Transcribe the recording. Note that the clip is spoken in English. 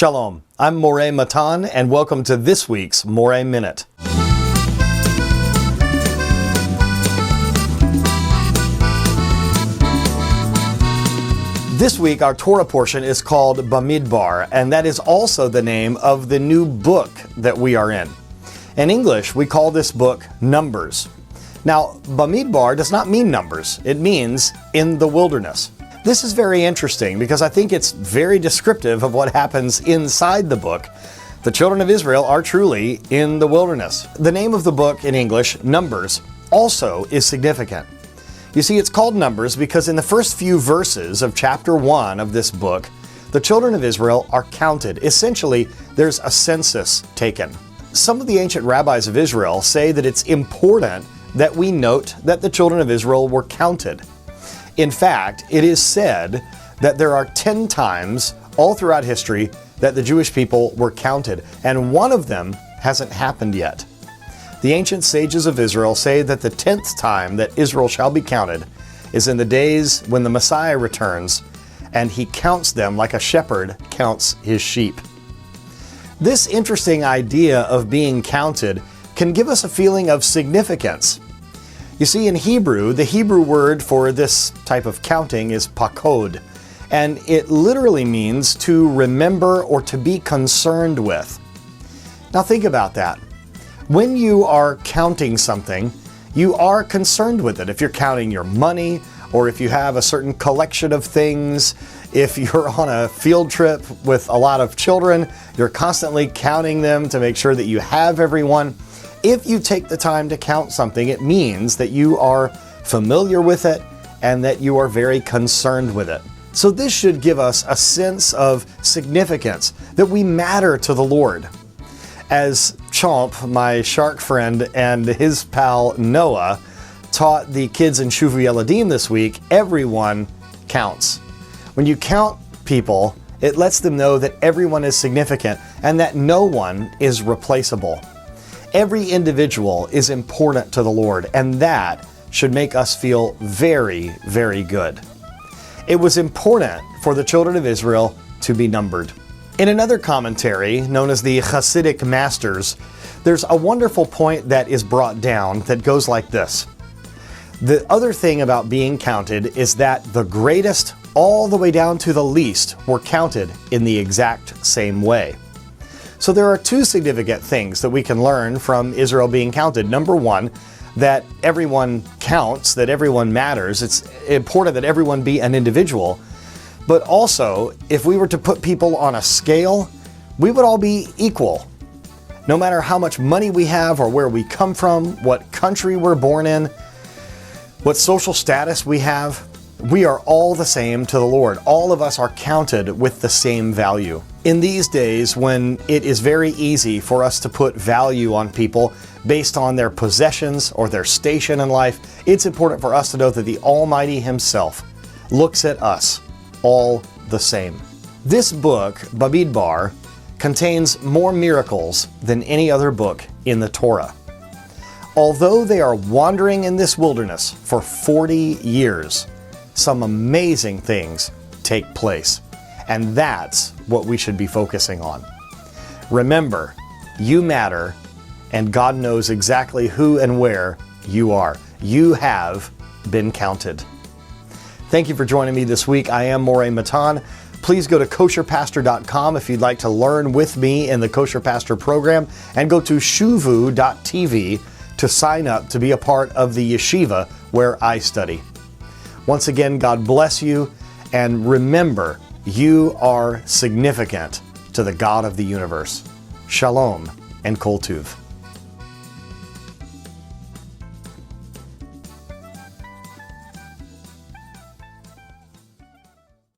Shalom, I'm Moreh Matan, and welcome to this week's Moreh Minute. This week our Torah portion is called Bamidbar, and that is also the name of the new book that we are in. In English, we call this book Numbers. Now, Bamidbar does not mean numbers, it means in the wilderness. This is very interesting because I think it's very descriptive of what happens inside the book. The children of Israel are truly in the wilderness. The name of the book in English, Numbers, also is significant. You see, it's called Numbers because in the first few verses of chapter 1 of this book, the children of Israel are counted. Essentially, there's a census taken. Some of the ancient rabbis of Israel say that it's important that we note that the children of Israel were counted. In fact, it is said that there are 10 times all throughout history that the Jewish people were counted, and one of them hasn't happened yet. The ancient sages of Israel say that the 10th time that Israel shall be counted is in the days when the Messiah returns, and he counts them like a shepherd counts his sheep. This interesting idea of being counted can give us a feeling of significance. You see, in Hebrew, the Hebrew word for this type of counting is pakod, and it literally means to remember or to be concerned with. Now think about that. When you are counting something, you are concerned with it. If you're counting your money, or if you have a certain collection of things, if you're on a field trip with a lot of children, you're constantly counting them to make sure that you have everyone. If you take the time to count something, it means that you are familiar with it and that you are very concerned with it. So this should give us a sense of significance, that we matter to the Lord. As Chomp, my shark friend, and his pal Noah taught the kids in Shuvu Yeladim this week, everyone counts. When you count people, it lets them know that everyone is significant and that no one is replaceable. Every individual is important to the Lord, and that should make us feel very, very good. It was important for the children of Israel to be numbered. In another commentary, known as the Hasidic Masters, there's a wonderful point that is brought down that goes like this. The other thing about being counted is that the greatest all the way down to the least were counted in the exact same way. So there are two significant things that we can learn from Israel being counted. Number one, that everyone counts, that everyone matters. It's important that everyone be an individual. But also, if we were to put people on a scale, we would all be equal. No matter how much money we have or where we come from, what country we're born in, what social status we have, we are all the same to the Lord. All of us are counted with the same value. In these days, when it is very easy for us to put value on people based on their possessions or their station in life, it's important for us to know that the Almighty Himself looks at us all the same. This book, Bamidbar, contains more miracles than any other book in the Torah. Although they are wandering in this wilderness for 40 years, some amazing things take place, and that's what we should be focusing on. Remember, you matter, and God knows exactly who and where you are. You have been counted. Thank you for joining me this week. I am Moreh Matan. Please go to kosherpastor.com if you'd like to learn with me in the Kosher Pastor program, and go to shuvu.tv to sign up to be a part of the yeshiva where I study. Once again, God bless you, and remember, you are significant to the God of the universe. Shalom and Kol Tuv.